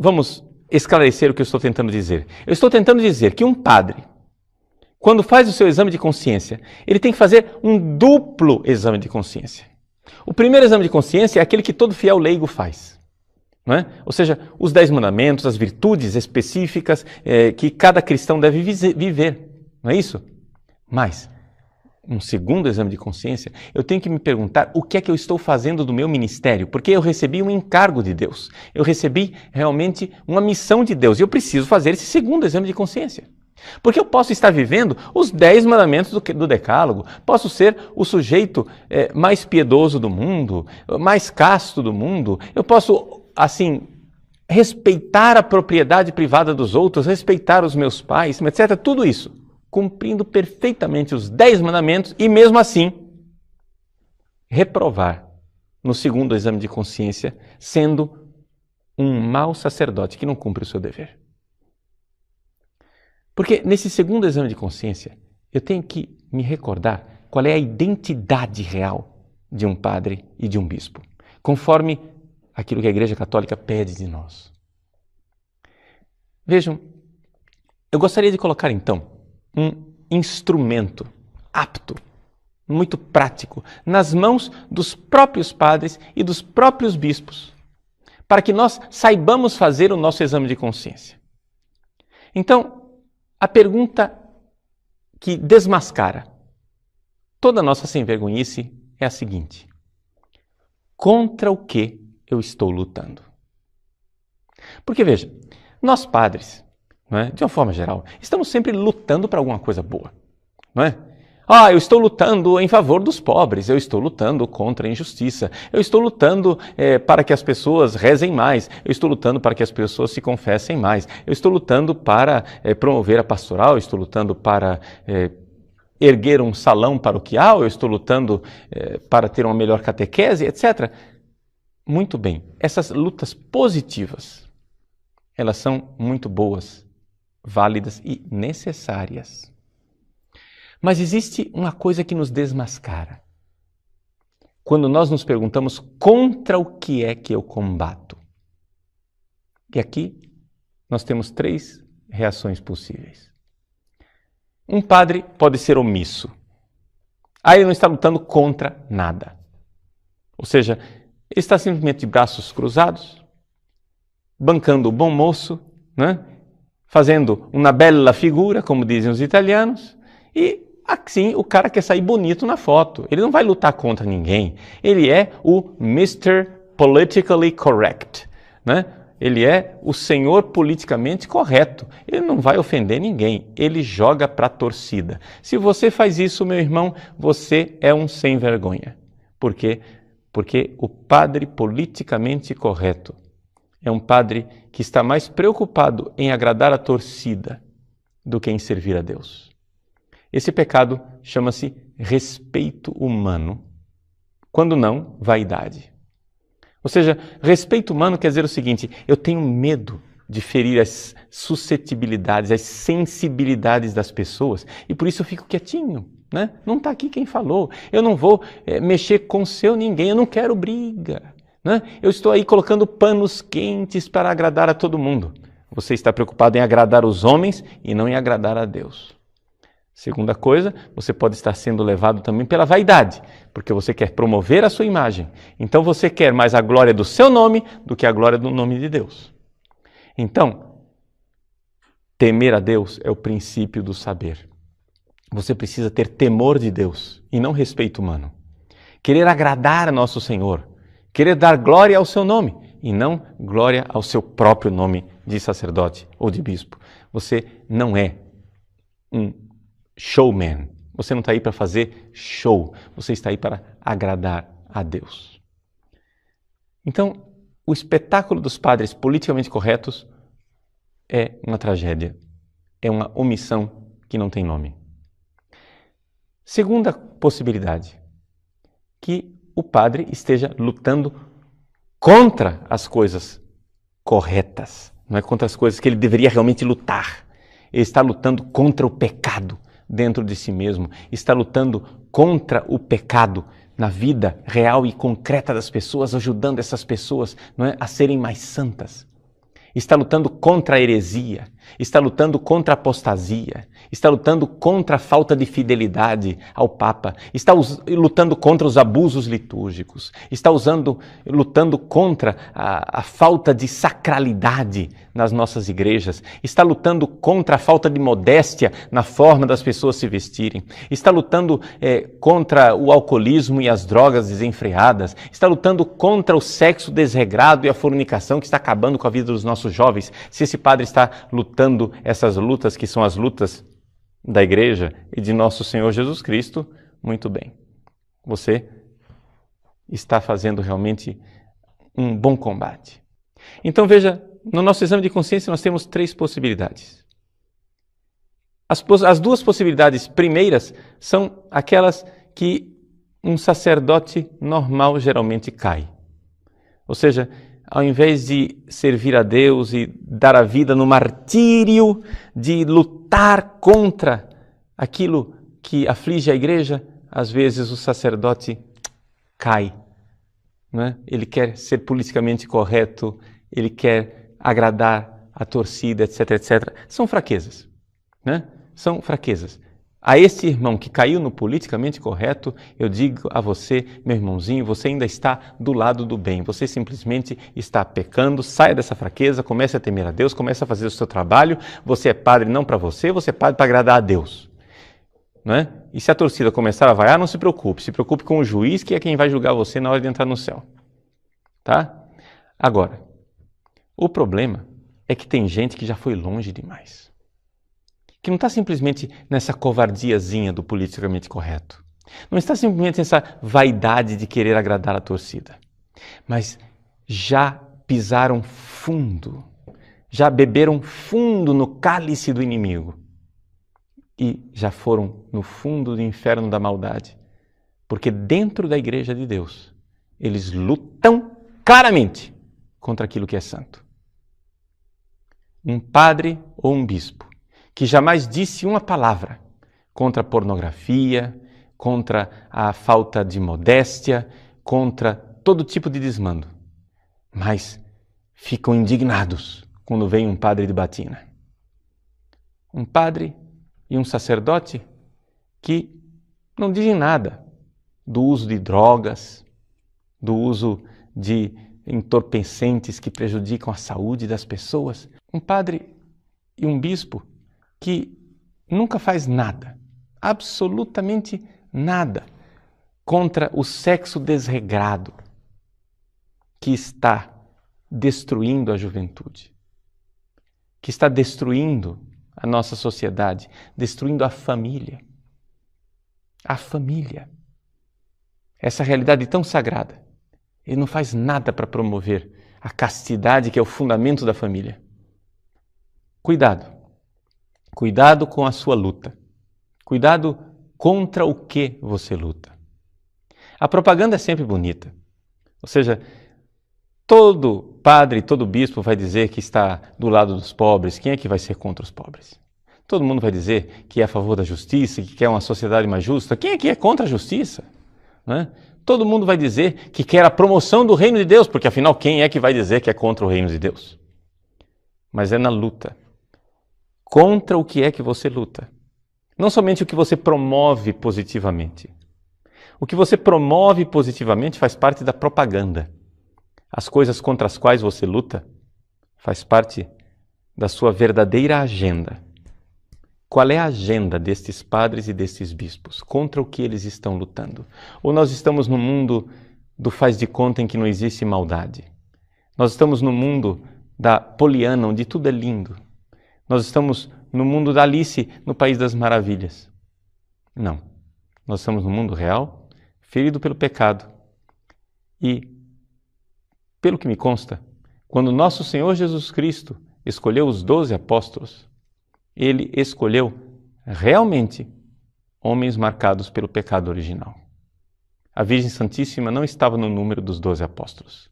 vamos esclarecer o que eu estou tentando dizer. Eu estou tentando dizer que um padre, quando faz o seu exame de consciência, ele tem que fazer um duplo exame de consciência. O primeiro exame de consciência é aquele que todo fiel leigo faz. Não é? Ou seja, os 10 mandamentos, as virtudes específicas que cada cristão deve viver. Não é isso? Mas, um segundo exame de consciência, eu tenho que me perguntar o que é que eu estou fazendo do meu ministério, porque eu recebi um encargo de Deus. Eu recebi realmente uma missão de Deus e eu preciso fazer esse segundo exame de consciência. Porque eu posso estar vivendo os 10 mandamentos do Decálogo, posso ser o sujeito mais piedoso do mundo, mais casto do mundo, eu posso, assim, respeitar a propriedade privada dos outros, respeitar os meus pais, etc. Tudo isso, cumprindo perfeitamente os 10 mandamentos e mesmo assim reprovar no segundo exame de consciência, sendo um mau sacerdote que não cumpre o seu dever. Porque nesse segundo exame de consciência, eu tenho que me recordar qual é a identidade real de um padre e de um bispo, conforme aquilo que a Igreja Católica pede de nós. Vejam, eu gostaria de colocar então um instrumento apto, muito prático, nas mãos dos próprios padres e dos próprios bispos, para que nós saibamos fazer o nosso exame de consciência. Então, a pergunta que desmascara toda a nossa sem-vergonhice é a seguinte: contra o que eu estou lutando? Porque veja, nós padres, não é, de uma forma geral, estamos sempre lutando para alguma coisa boa, não é? Eu estou lutando em favor dos pobres, eu estou lutando contra a injustiça, eu estou lutando para que as pessoas rezem mais, eu estou lutando para que as pessoas se confessem mais, eu estou lutando para promover a pastoral, eu estou lutando para erguer um salão paroquial, eu estou lutando para ter uma melhor catequese, etc. Muito bem, essas lutas positivas, elas são muito boas, válidas e necessárias. Mas existe uma coisa que nos desmascara. Quando nós nos perguntamos contra o que é que eu combato. E aqui nós temos 3 reações possíveis. Um padre pode ser omisso. Ele não está lutando contra nada. Ou seja, ele está simplesmente de braços cruzados, bancando o bom moço, né? Fazendo uma bella figura, como dizem os italianos, e assim o cara quer sair bonito na foto. Ele não vai lutar contra ninguém. Ele é o Mr. Politically Correct, né? Ele é o senhor politicamente correto. Ele não vai ofender ninguém. Ele joga para a torcida. Se você faz isso, meu irmão, você é um sem vergonha. Por quê? Porque o padre politicamente correto é um padre que está mais preocupado em agradar a torcida do que em servir a Deus. Esse pecado chama-se respeito humano, quando não, vaidade. Ou seja, respeito humano quer dizer o seguinte: eu tenho medo de ferir as suscetibilidades, as sensibilidades das pessoas e por isso eu fico quietinho, né? Não está aqui quem falou, eu não vou mexer com seu ninguém, eu não quero briga, né? Eu estou aí colocando panos quentes para agradar a todo mundo. Você está preocupado em agradar os homens e não em agradar a Deus. Segunda coisa, você pode estar sendo levado também pela vaidade, porque você quer promover a sua imagem. Então você quer mais a glória do seu nome do que a glória do nome de Deus. Então, temer a Deus é o princípio do saber. Você precisa ter temor de Deus e não respeito humano. Querer agradar a nosso Senhor, querer dar glória ao seu nome e não glória ao seu próprio nome de sacerdote ou de bispo. Você não é um showman. Você não está aí para fazer show. Você está aí para agradar a Deus. Então, o espetáculo dos padres politicamente corretos é uma tragédia. É uma omissão que não tem nome. Segunda possibilidade, que o padre esteja lutando contra as coisas corretas. Não é contra as coisas que ele deveria realmente lutar. Ele está lutando contra o pecado dentro de si mesmo, está lutando contra o pecado na vida real e concreta das pessoas, ajudando essas pessoas, não é, a serem mais santas. está lutando contra a heresia, está lutando contra a apostasia, está lutando contra a falta de fidelidade ao Papa, está lutando contra os abusos litúrgicos, está lutando contra a falta de sacralidade nas nossas igrejas, está lutando contra a falta de modéstia na forma das pessoas se vestirem, está lutando contra o alcoolismo e as drogas desenfreadas, está lutando contra o sexo desregrado e a fornicação que está acabando com a vida dos nossos jovens. Se esse padre está lutando essas lutas, que são as lutas da igreja e de nosso Senhor Jesus Cristo, muito bem. Você está fazendo realmente um bom combate. Então veja, no nosso exame de consciência nós temos 3 possibilidades. As 2 possibilidades primeiras são aquelas que um sacerdote normal geralmente cai. Ou seja, ao invés de servir a Deus e dar a vida no martírio, de lutar contra aquilo que aflige a igreja, às vezes o sacerdote cai. Não é? Ele quer ser politicamente correto, ele quer agradar a torcida, etc, etc. São fraquezas. Né? São fraquezas. A esse irmão que caiu no politicamente correto, eu digo a você, meu irmãozinho, você ainda está do lado do bem. Você simplesmente está pecando, saia dessa fraqueza, comece a temer a Deus, comece a fazer o seu trabalho. Você é padre não para você, você é padre para agradar a Deus. Não é? E se a torcida começar a vaiar, não se preocupe com o juiz, que é quem vai julgar você na hora de entrar no céu. Tá? Agora, o problema é que tem gente que já foi longe demais. Que não está simplesmente nessa covardiazinha do politicamente correto. Não está simplesmente nessa vaidade de querer agradar a torcida. Mas já pisaram fundo, já beberam fundo no cálice do inimigo. E já foram no fundo do inferno da maldade. Porque dentro da igreja de Deus, eles lutam claramente contra aquilo que é santo. Um padre ou um bispo que jamais disse uma palavra contra a pornografia, contra a falta de modéstia, contra todo tipo de desmando. Mas ficam indignados quando vem um padre de batina. Um padre e um sacerdote que não dizem nada do uso de drogas, do uso de entorpecentes que prejudicam a saúde das pessoas. Um padre e um bispo que nunca faz nada, absolutamente nada, contra o sexo desregrado que está destruindo a juventude, que está destruindo a nossa sociedade, destruindo a família. A família. Essa realidade tão sagrada. Ele não faz nada para promover a castidade, que é o fundamento da família. Cuidado. Cuidado com a sua luta. Cuidado contra o que você luta. A propaganda é sempre bonita. Ou seja, todo padre, todo bispo vai dizer que está do lado dos pobres. Quem é que vai ser contra os pobres? Todo mundo vai dizer que é a favor da justiça, que quer uma sociedade mais justa. Quem é que é contra a justiça? Não é? Todo mundo vai dizer que quer a promoção do reino de Deus, porque afinal quem é que vai dizer que é contra o reino de Deus? Mas é na luta. Contra o que é que você luta. Não somente o que você promove positivamente. O que você promove positivamente faz parte da propaganda. As coisas contra as quais você luta faz parte da sua verdadeira agenda. Qual é a agenda destes padres e destes bispos? Contra o que eles estão lutando? Ou nós estamos no mundo do faz de conta em que não existe maldade? Nós estamos no mundo da Poliana, onde tudo é lindo. Nós estamos no mundo da Alice, no País das Maravilhas. Não. Nós estamos no mundo real, ferido pelo pecado. E, pelo que me consta, quando nosso Senhor Jesus Cristo escolheu os 12 apóstolos, ele escolheu realmente homens marcados pelo pecado original. A Virgem Santíssima não estava no número dos 12 apóstolos.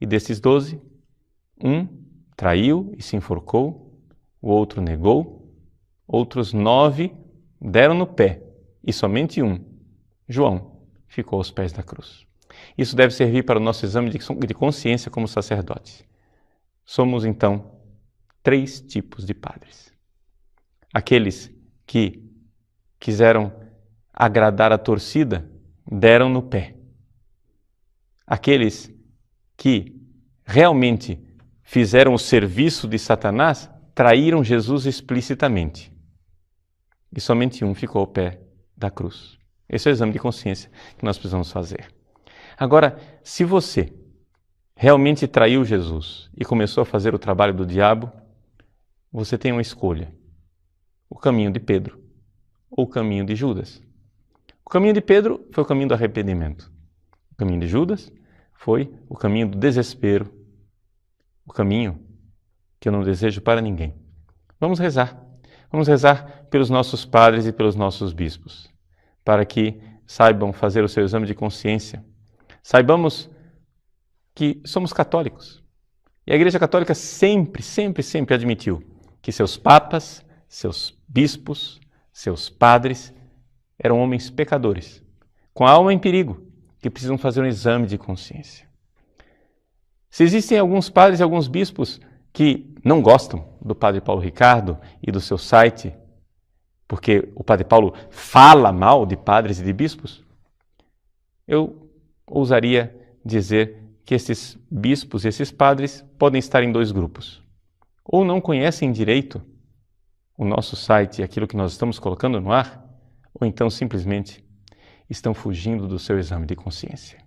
E desses 12, um traiu e se enforcou, o outro negou, outros 9 deram no pé, e somente um, João, ficou aos pés da cruz. Isso deve servir para o nosso exame de consciência como sacerdotes. Somos então 3 tipos de padres. Aqueles que quiseram agradar a torcida, deram no pé. Aqueles que realmente fizeram o serviço de Satanás, traíram Jesus explicitamente. E somente um ficou ao pé da cruz. Esse é o exame de consciência que nós precisamos fazer. Agora, se você realmente traiu Jesus e começou a fazer o trabalho do diabo, você tem uma escolha. O caminho de Pedro ou o caminho de Judas. O caminho de Pedro foi o caminho do arrependimento. O caminho de Judas foi o caminho do desespero. O caminho que eu não desejo para ninguém. Vamos rezar. Vamos rezar pelos nossos padres e pelos nossos bispos, para que saibam fazer o seu exame de consciência. Saibamos que somos católicos. E a Igreja Católica sempre admitiu que seus papas, seus bispos, seus padres eram homens pecadores, com a alma em perigo, que precisam fazer um exame de consciência. Se existem alguns padres e alguns bispos que não gostam do Padre Paulo Ricardo e do seu site, porque o Padre Paulo fala mal de padres e de bispos, eu ousaria dizer que esses bispos e esses padres podem estar em 2 grupos. Ou não conhecem direito o nosso site e aquilo que nós estamos colocando no ar, ou então simplesmente estão fugindo do seu exame de consciência.